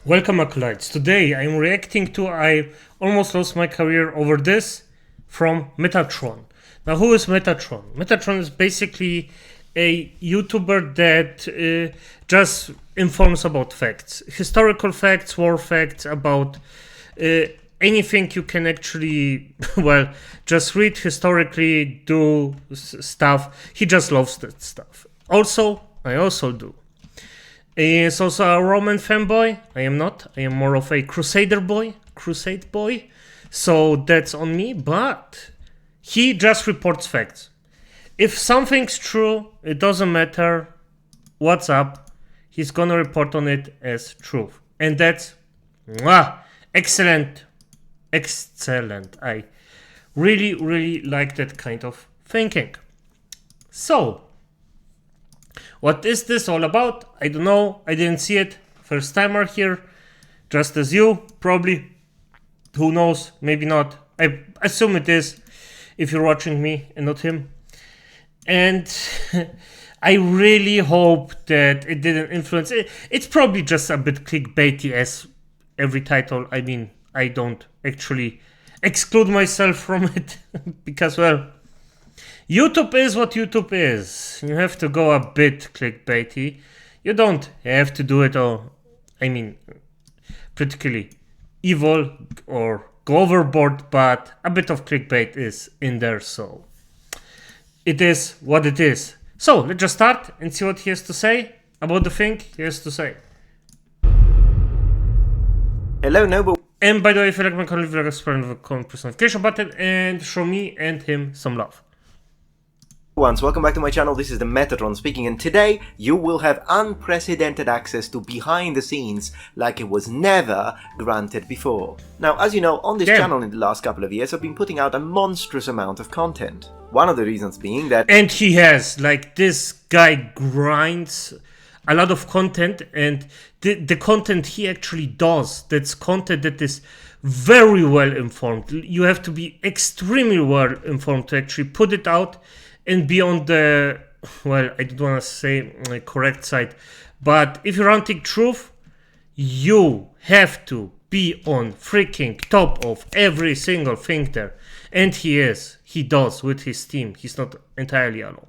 Welcome, acolytes. Today I'm reacting to I almost lost my career over this from Metatron. Now, who is Metatron? Metatron is basically a YouTuber that just informs about facts, historical facts, war facts, about anything you can actually, well, just read historically, do stuff. He just loves that stuff. Also, I also do. He is also a Roman fanboy. I am not. I am more of a Crusader boy, Crusade boy. So that's on me. But he just reports facts. If something's true, it doesn't matter what's up. He's gonna report on it as truth, and that's excellent, excellent. I really like that kind of thinking. So, what is this all about? I don't know. I didn't see it. First timer here. Just as you, probably. Who knows? Maybe not. I assume it is if you're watching me and not him. And I really hope that it didn't influence it. It's probably just a bit clickbaity as every title. I mean, I don't actually exclude myself from it because, well, YouTube is what YouTube is. You have to go a bit clickbaity. You don't have to do it all. I mean, particularly evil or go overboard, but a bit of clickbait is in there, so it is what it is. So let's just start and see what he has to say about the thing he has to say. Hello, Noble. And by the way, if you like my content, leave a subscribe with a comment, press the notification button and show me and him some love. Welcome back to my channel. This is the Metatron speaking, and today you will have unprecedented access to behind the scenes like it was never granted before. Now, as you know, on this channel in the last couple of years I've been putting out a monstrous amount of content. One of the reasons being that... And he has, like, this guy grinds a lot of content, and the content he actually does, that's content that is very well informed. You have to be extremely well informed to actually put it out and be on the, well, I don't want to say correct side, but if you're hunting truth, you have to be on freaking top of every single thing there. And he does with his team. He's not entirely alone.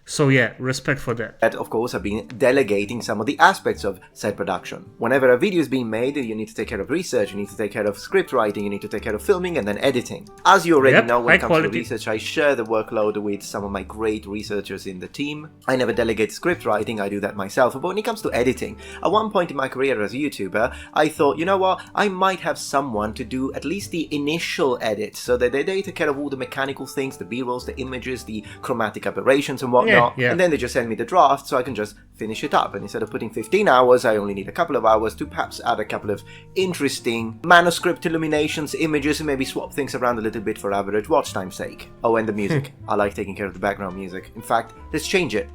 So yeah, respect for that. Of course, I've been delegating some of the aspects of said production. Whenever a video is being made, you need to take care of research, you need to take care of script writing, you need to take care of filming and then editing. As you already know, when it comes to research, I share the workload with some of my great researchers in the team. I never delegate script writing, I do that myself. But when it comes to editing, at one point in my career as a YouTuber, I thought, you know what, I might have someone to do at least the initial edit, so that they take care of all the mechanical things, the B-rolls, the images, the chromatic aberrations and whatnot. And then they just send me the draft so I can just finish it up. And instead of putting 15 hours, I only need a couple of hours to perhaps add a couple of interesting manuscript illuminations, images, and maybe swap things around a little bit for average watch time's sake. Oh, and the music. I like taking care of the background music. In fact, let's change it.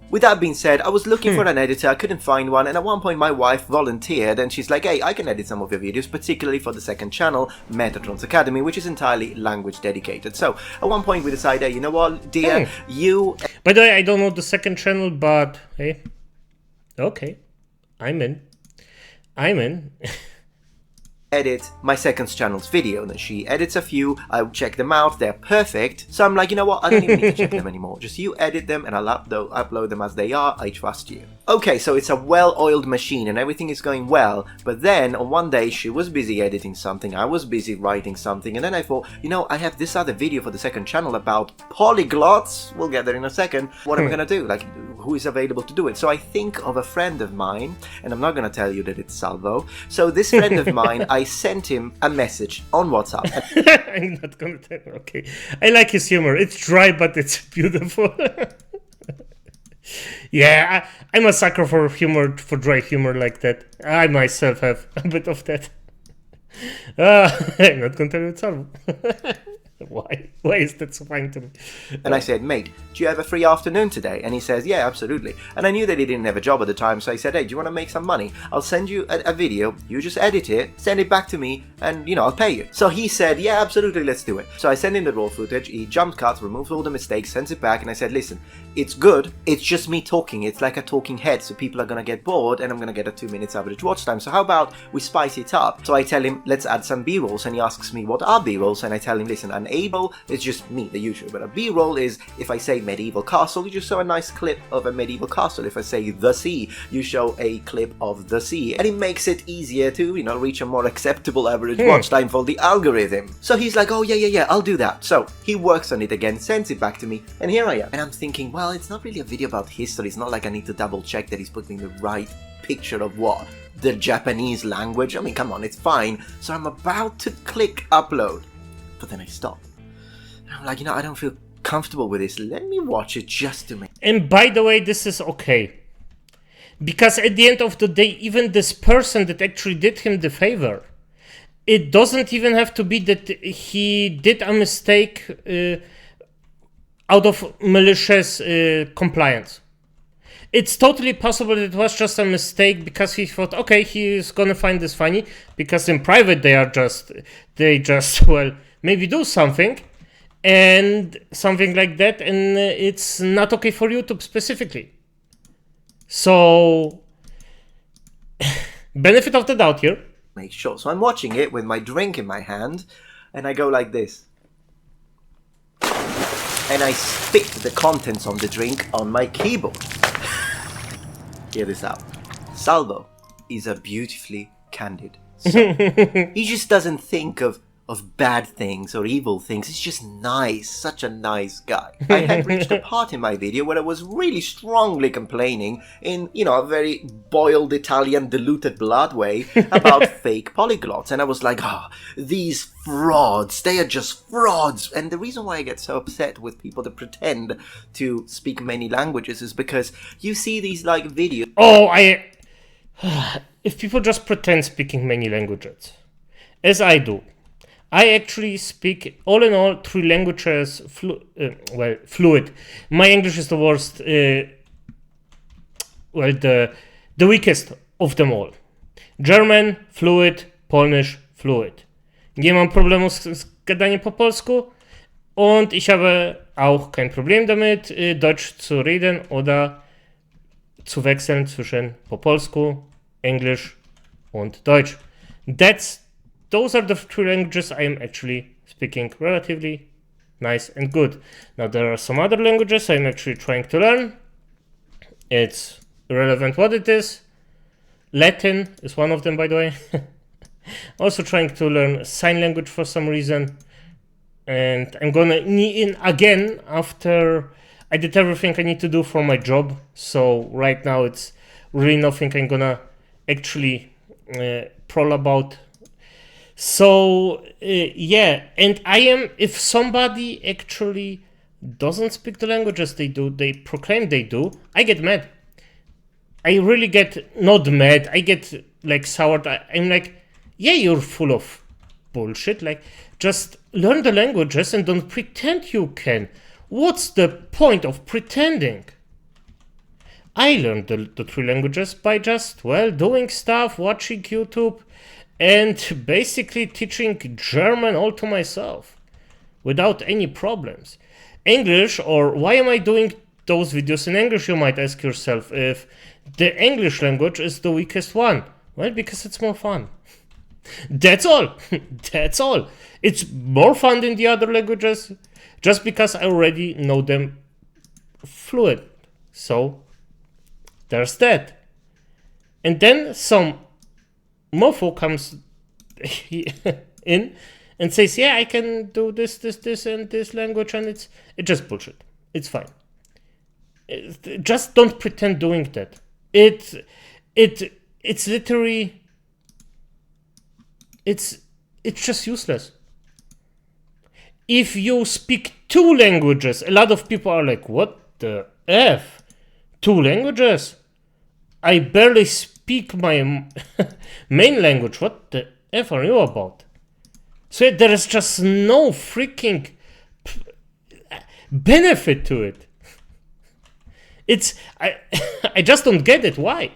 With that being said, I was looking for an editor, I couldn't find one, and at one point my wife volunteered and she's like, hey, I can edit some of your videos, particularly for the second channel, Metatron's Academy, which is entirely language dedicated. So, at one point we decided, you know what, dear, you... By the way, I don't know the second channel, but hey, okay, I'm in. edit my second channel's video, and then she edits a few, I check them out, they're perfect, so I'm like, you know what, I don't even need to check them anymore, just you edit them and I'll upload them as they are, I trust you. Okay, so it's a well-oiled machine and everything is going well, but then on one day she was busy editing something, I was busy writing something, and then I thought, you know, I have this other video for the second channel about polyglots, we'll get there in a second, what am I gonna do, like, who is available to do it? So I think of a friend of mine, and I'm not gonna tell you that it's Salvo, so this friend of mine, I sent him a message on WhatsApp. I'm not gonna tell you. Okay, I like his humor. It's dry, but it's beautiful. Yeah, I'm a sucker for humor, for dry humor like that. I myself have a bit of that. I'm not gonna tell you it's all. Why? Why is that so fine to me? And I said, mate, do you have a free afternoon today? And he says, yeah, absolutely. And I knew that he didn't have a job at the time, so I said, hey, do you want to make some money? I'll send you a video, you just edit it, send it back to me, and, you know, I'll pay you. So he said, yeah, absolutely, let's do it. So I sent him the raw footage, he jumped cuts, removed all the mistakes, sends it back, and I said, listen, it's good. It's just me talking. It's like a talking head, so people are gonna get bored, and I'm gonna get a 2 minutes average watch time. So how about we spice it up? So I tell him, let's add some B-rolls, and he asks me what are B-rolls, and I tell him, listen, an A-roll is just me, the usual, but a B-roll is if I say medieval castle, you just show a nice clip of a medieval castle. If I say the sea, you show a clip of the sea, and it makes it easier to, reach a more acceptable average watch time for the algorithm. So he's like, oh yeah, I'll do that. So he works on it again, sends it back to me, and here I am. And I'm thinking, well, it's not really a video about history. It's not like I need to double check that he's putting the right picture of what? The Japanese language? I mean, come on, it's fine. So I'm about to click upload, but then I stop. And I'm like, I don't feel comfortable with this. Let me watch it just to make... And by the way, this is okay. Because at the end of the day, even this person that actually did him the favor, it doesn't even have to be that he did a mistake out of malicious compliance. It's totally possible that it was just a mistake because he thought, okay, he's gonna find this funny, because in private they just well, maybe do something and something like that, and it's not okay for YouTube specifically. So benefit of the doubt here. Make sure. So I'm watching it with my drink in my hand, and I go like this. And I spit the contents of the drink on my keyboard. Hear this out. Salvo is a beautifully candid soul. He just doesn't think of bad things or evil things. He's just nice, such a nice guy. I had reached a part in my video where I was really strongly complaining in, a very boiled Italian diluted blood way about fake polyglots. And I was like, these frauds, they are just frauds. And the reason why I get so upset with people that pretend to speak many languages is because you see these videos. If people just pretend speaking many languages, as I do, I actually speak, all in all, 3 languages, fluid. My English is the worst, the weakest of them all. German, fluid, Polnisch, fluid. Nie mam problemu z gadaniem po polsku und ich habe auch kein Problem damit, Deutsch zu reden oder zu wechseln zwischen po polsku, Englisch und Deutsch. Those are the 3 languages I am actually speaking relatively nice and good. Now there are some other languages I'm actually trying to learn. It's irrelevant what it is. Latin is one of them, by the way. Also trying to learn sign language for some reason. And I'm gonna knee in again after I did everything I need to do for my job. So right now it's really nothing I'm gonna actually prowl about. So, and if somebody actually doesn't speak the languages they proclaim they do, I get mad. I really get, not mad, I get soured. I'm like, yeah, you're full of bullshit. Just learn the languages and don't pretend you can. What's the point of pretending? I learned the 3 languages by just, doing stuff, watching YouTube, and basically teaching German all to myself without any problems. English, or why am I doing those videos in English, you might ask yourself, if the English language is the weakest one? Well, because it's more fun. That's all. That's all. It's more fun than the other languages just because I already know them fluent. So there's that. And then some mofo comes in and says, yeah, I can do this, and this language, and it's just bullshit. It's fine. Just don't pretend doing that. It's literally, it's just useless. If you speak 2 languages, a lot of people are like, what the F? 2 languages? I barely speak my main language. What the F are you about? So there is just no freaking benefit to it. I just don't get it. Why?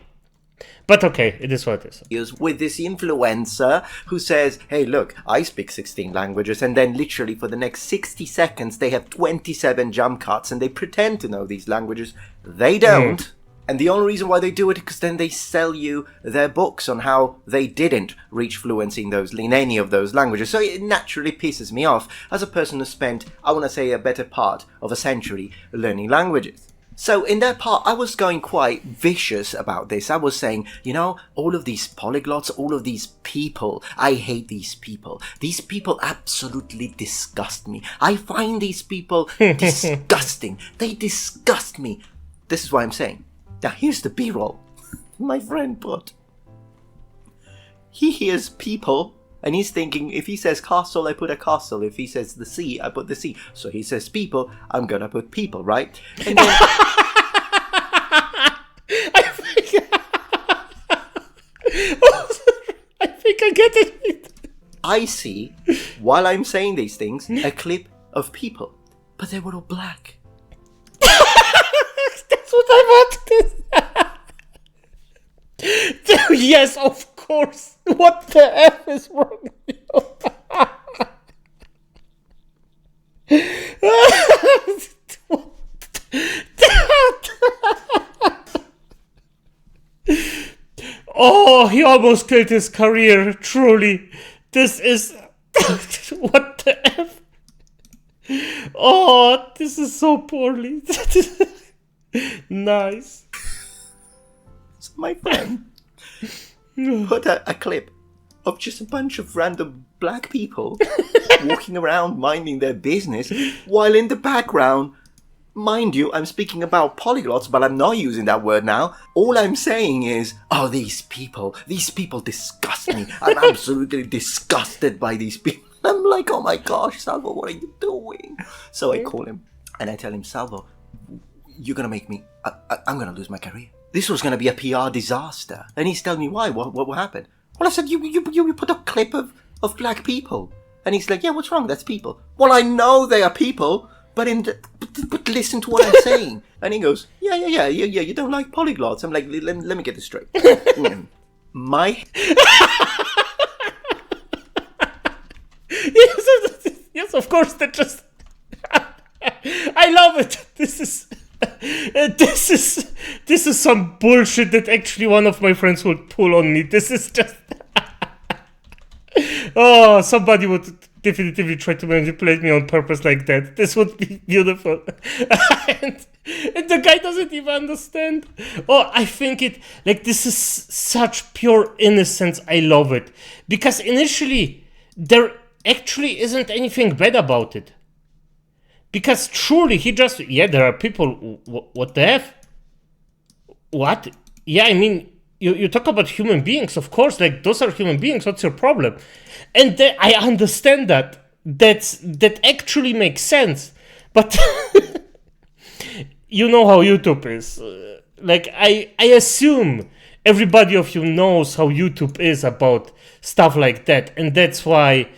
But okay, it is what it is. With this influencer who says, hey, look, I speak 16 languages, and then literally for the next 60 seconds they have 27 jump cuts and they pretend to know these languages. They don't. And the only reason why they do it is because then they sell you their books on how they didn't reach fluency in any of those languages. So it naturally pisses me off as a person who spent, I want to say, a better part of a century learning languages. So in that part, I was going quite vicious about this. I was saying, you know, all of these polyglots, all of these people, I hate these people. These people absolutely disgust me. I find these people disgusting. They disgust me. This is what I'm saying. Now here's the B-roll my friend put. He hears people and he's thinking, if he says castle, I put a castle. If he says the sea, I put the sea. So he says people, I'm gonna put people, right? And then I think I get it. I see, while I'm saying these things, a clip of people, but they were all black. That's what I wanted. Yes, of course. What the F is wrong with you? Oh, he almost killed his career, truly. This is... What the F? Oh, this is so poorly. Nice. So my friend put a clip of just a bunch of random black people walking around minding their business, while in the background, mind you, I'm speaking about polyglots, but I'm not using that word now. All I'm saying is, oh, these people disgust me. I'm absolutely disgusted by these people. I'm like, oh my gosh, Salvo, what are you doing? So I call him and I tell him, Salvo, you're gonna make me, I'm gonna lose my career. This was gonna be a PR disaster. And he's telling me why, what happened? Well, I said, you put a clip of black people. And he's like, yeah, what's wrong? That's people. Well, I know they are people, but listen to what I'm saying. And he goes, yeah, you don't like polyglots. I'm like, let me get this straight. My... Yes, of course, that just... I love it. This is some bullshit that actually one of my friends would pull on me. This is just... Oh, somebody would definitively try to manipulate me on purpose like that. This would be beautiful. and the guy doesn't even understand. Oh, I think it... Like, this is such pure innocence. I love it. Because initially, there actually isn't anything bad about it. Because truly, he just... Yeah, there are people... What the F? What? Yeah, I mean... You talk about human beings, of course, like, those are human beings, what's your problem? And I understand that. That actually makes sense. But you know how YouTube is. Like, I assume everybody of you knows how YouTube is about stuff like that. And that's why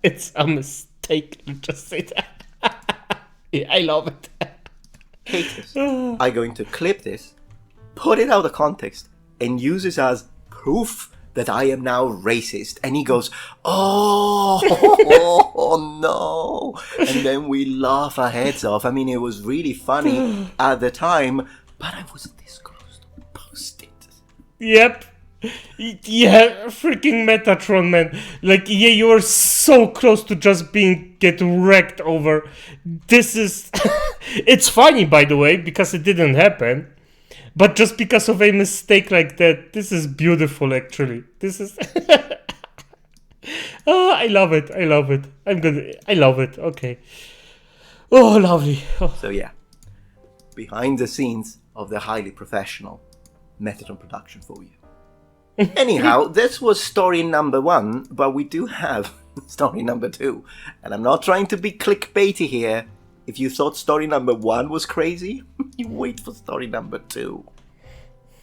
it's a mistake to just say that. Yeah, I love it. Haters are going to clip this, put it out of context, and use this as proof that I am now racist. And he goes, oh no. And then we laugh our heads off. I mean, it was really funny at the time, but I was this close to post it. Yep. Yeah, freaking Metatron, man. Like, yeah, you were so close to just get wrecked over. This is... It's funny, by the way, because it didn't happen. But just because of a mistake like that, this is beautiful, actually. This is... Oh, I love it. I love it. I love it. Okay. Oh, lovely. Oh. So, yeah. Behind the scenes of the highly professional Metatron production for you. Anyhow, this was story number 1, but we do have story number 2. And I'm not trying to be clickbaity here. If you thought story number 1 was crazy, you wait for story number 2.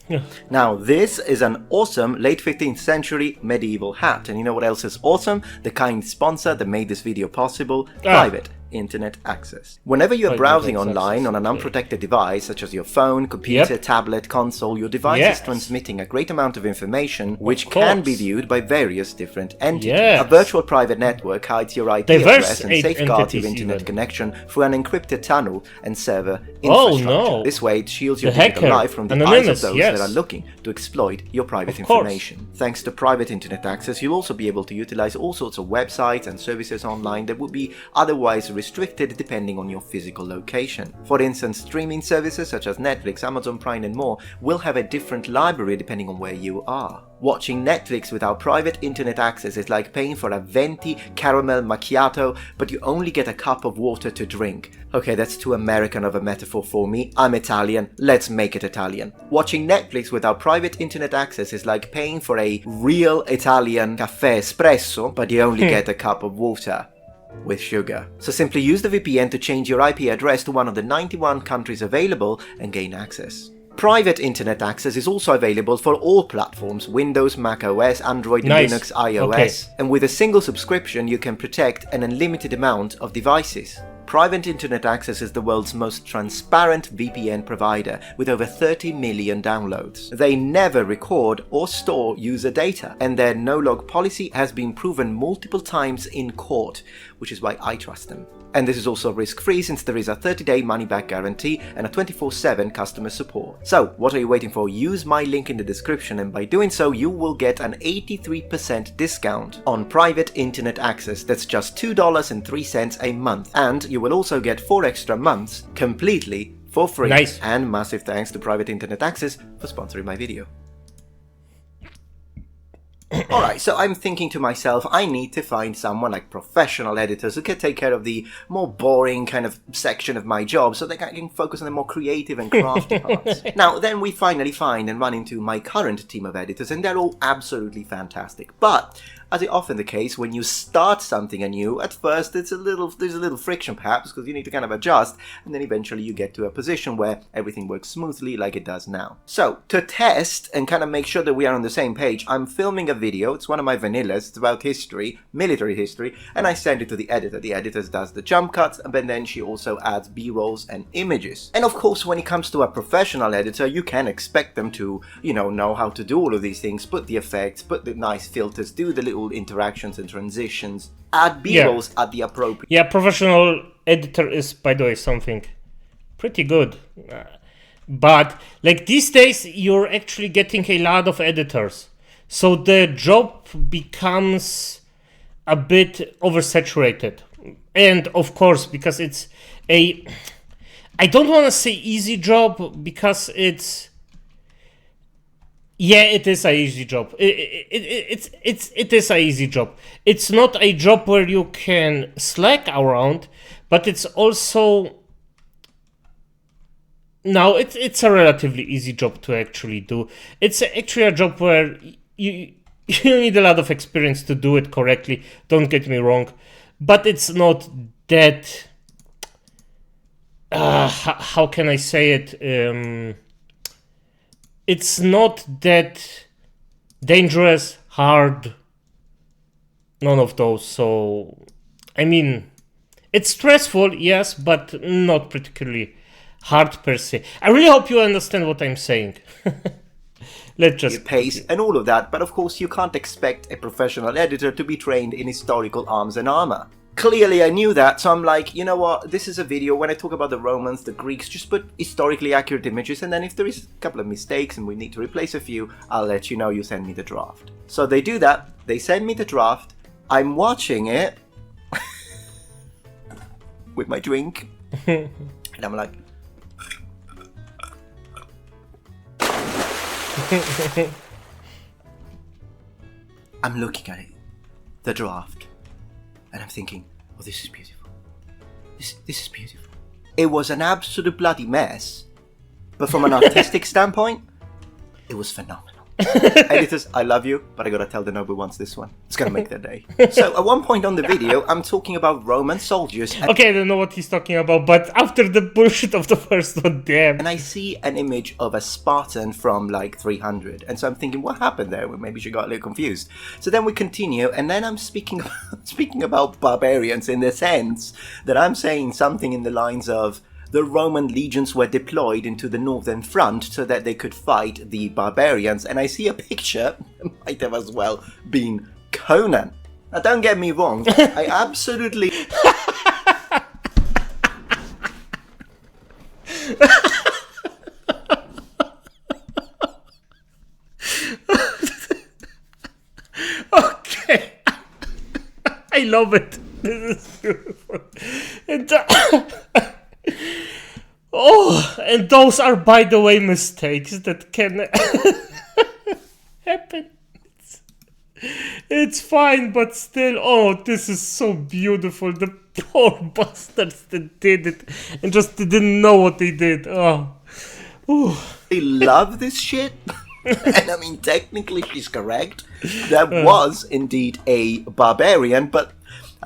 Yeah. Now, this is an awesome late 15th century medieval hat. And you know what else is awesome? The kind sponsor that made this video possible. Private. internet access. Whenever you're browsing online on an unprotected device, such as your phone, computer, tablet, console, your device is transmitting a great amount of information which can be viewed by various different entities. A virtual private network hides your IP address and safeguards your internet connection through an encrypted tunnel and server infrastructure. This way it shields your digital life from the eyes of those that are looking to exploit your private information. Thanks to private internet access, you'll also be able to utilize all sorts of websites and services online that would be otherwise restricted depending on your physical location. For instance, streaming services such as Netflix, Amazon Prime and more will have a different library depending on where you are. Watching Netflix without private internet access is like paying for a venti caramel macchiato, but you only get a cup of water to drink. Okay, that's too American of a metaphor for me. I'm Italian, let's make it Italian. Watching Netflix without private internet access is like paying for a real Italian caffè espresso, but you only get a cup of water with sugar. So simply use the VPN to change your IP address to one of the 91 countries available and gain access. Private internet access is also available for all platforms: Windows, Mac OS, Android, Linux, iOS. And with a single subscription you can protect an unlimited amount of devices. Private internet access is the world's most transparent VPN provider with over 30 million downloads. They never record or store user data, and their no-log policy has been proven multiple times in court, which is why I trust them. And this is also risk-free since there is a 30-day money-back guarantee and a 24/7 customer support. So, what are you waiting for? Use my link in the description, and by doing so you will get an 83% discount on private internet access. That's just $2.03 a month, and you will also get 4 extra months completely for free. And massive thanks to Private Internet Access for sponsoring my video. Alright, so I'm thinking to myself, I need to find someone like professional editors who can take care of the more boring kind of section of my job so they can focus on the more creative and crafty parts. Now, then we finally find and run into my current team of editors, and they're all absolutely fantastic. But as is often the case, when you start something anew, at first there's a little friction perhaps, because you need to kind of adjust, and then eventually you get to a position where everything works smoothly like it does now. So, to test and kind of make sure that we are on the same page, I'm filming a video. It's one of my vanillas. It's about history, military history, and I send it to the editor. The editor does the jump cuts, but then she also adds B-rolls and images. And of course, when it comes to a professional editor, you can expect them to, know how to do all of these things, put the effects, put the nice filters, do the little interactions and transitions, add B-rolls at the appropriate... Yeah, professional editor is, by the way, something pretty good. But, like, these days, you're actually getting a lot of editors. So the job becomes a bit oversaturated. And, of course, because it's a... I don't want to say easy job, because it's... Yeah, it is an easy job. It is an easy job. It's not a job where you can slack around, but it's also... No, it's a relatively easy job to actually do. It's actually a job where you need a lot of experience to do it correctly, don't get me wrong. But it's not that... how can I say it? It's not that dangerous, hard, none of those. So, I mean, it's stressful, yes, but not particularly hard per se. I really hope you understand what I'm saying. Let's just... pace and all of that, but of course you can't expect a professional editor to be trained in historical arms and armor. Clearly I knew that, so I'm like, you know what, this is a video, when I talk about the Romans, the Greeks, just put historically accurate images, and then if there is a couple of mistakes and we need to replace a few, I'll let you know, you send me the draft. So they do that, they send me the draft, I'm watching it, with my drink, and I'm like... I'm looking at it, the draft. And I'm thinking, oh, this is beautiful. This is beautiful. It was an absolute bloody mess, but from an artistic standpoint, it was phenomenal. Editors, I love you, but I gotta tell the noble ones this one. It's gonna make their day. So at one point on the video, I'm talking about Roman soldiers. Okay, I don't know what he's talking about, but after the bullshit of the first one, damn. And I see an image of a Spartan from like 300. And so I'm thinking, what happened there? Well, maybe she got a little confused. So then we continue, and then I'm speaking about barbarians in the sense that I'm saying something in the lines of, the Roman legions were deployed into the northern front so that they could fight the barbarians. And I see a picture, might have as well been Conan. Now don't get me wrong, I absolutely... Okay. I love it. This is beautiful. And, oh, and those are, by the way, mistakes that can happen. It's fine, but still, oh, this is so beautiful. The poor bastards that did it and just didn't know what they did. Oh, ooh. They love this shit. And I mean, technically she's correct. That was indeed a barbarian, but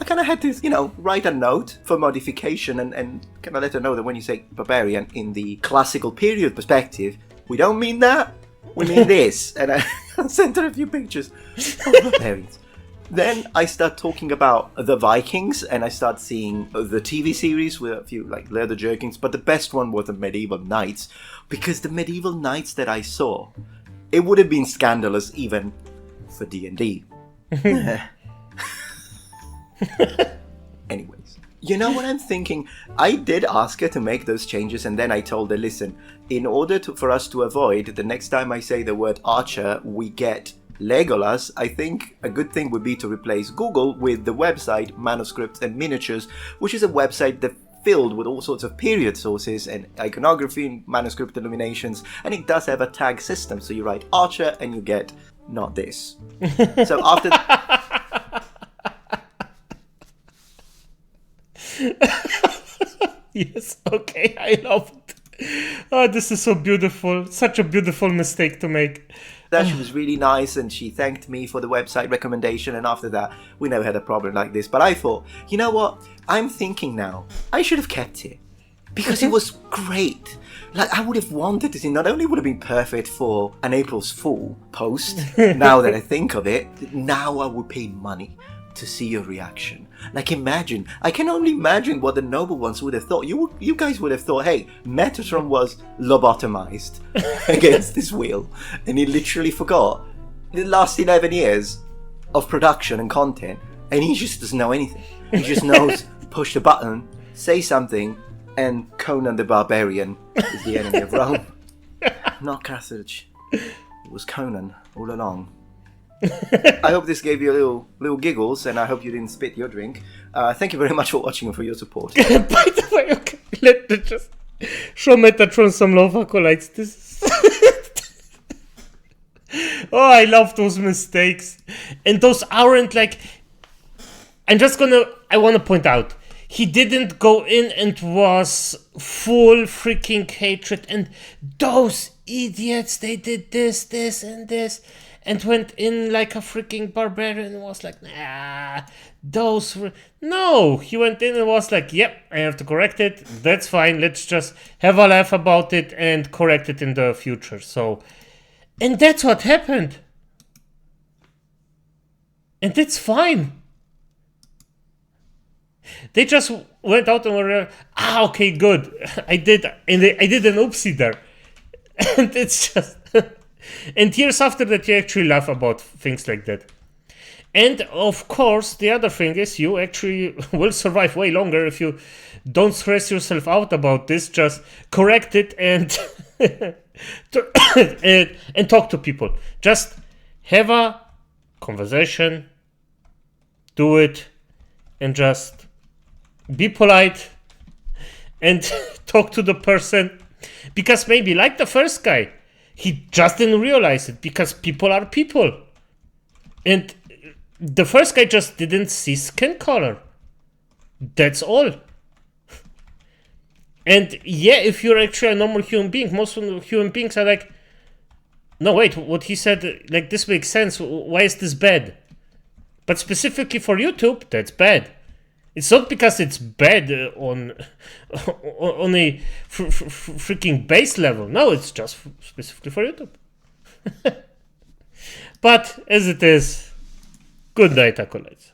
I kind of had to, you know, write a note for modification and kind of let her know that when you say barbarian in the classical period perspective, we don't mean that. We mean this. And I sent her a few pictures of barbarians. Then I start talking about the Vikings, and I start seeing the TV series with a few like leather jerkins, but the best one was the medieval knights, because the medieval knights that I saw, it would have been scandalous even for D&D. Anyways, you know what I'm thinking? I did ask her to make those changes, and then I told her, listen, in order for us to avoid the next time I say the word archer, we get Legolas, I think a good thing would be to replace Google with the website Manuscripts and Miniatures, which is a website that filled with all sorts of period sources and iconography and manuscript illuminations, and it does have a tag system, so you write archer and you get not this. So after yes, okay, I love it. Oh, this is so beautiful. Such a beautiful mistake to make. that she was really nice and she thanked me for the website recommendation, and after that we never had a problem like this. But I thought, you know what, I'm thinking now I should have kept it because it was great. Like, I would have wanted it. Not only would have been perfect for an April's Fool post, now that I think of it, now I would pay money to see your reaction. Like, imagine, I can only imagine what the noble ones would have thought. You guys would have thought, hey, Metatron was lobotomized against this wheel, and he literally forgot the last 11 years of production and content, and he just doesn't know anything. He just knows push the button, say something, and Conan the Barbarian is the enemy of Rome. Not Carthage. It was Conan all along. I hope this gave you little giggles, and I hope you didn't spit your drink. Thank you very much for watching and for your support. By the way, okay, let me just show Metatron some love acolytes. This is oh, I love those mistakes. And those aren't like... I want to point out, he didn't go in and was full freaking hatred, and those idiots, they did this, this, and this, and went in like a freaking barbarian and was like, nah, those were... No, he went in and was like, yep, I have to correct it, that's fine, let's just have a laugh about it and correct it in the future. So, and that's what happened. And that's fine. They just went out and were, okay, good. I did an oopsie there. And it's just... And years after that, you actually laugh about things like that. And, of course, the other thing is you actually will survive way longer if you don't stress yourself out about this. Just correct it and, and talk to people. Just have a conversation, do it, and just... be polite and talk to the person, because maybe like the first guy, he just didn't realize it, because people are people, and the first guy just didn't see skin color. That's all. And yeah, if you're actually a normal human being, most human beings are like, No, wait, what he said, like, this makes sense. Why is this bad? But specifically for YouTube, that's bad. It's not because it's bad on a freaking base level. No, it's just specifically for YouTube. But as it is, good night, acolytes.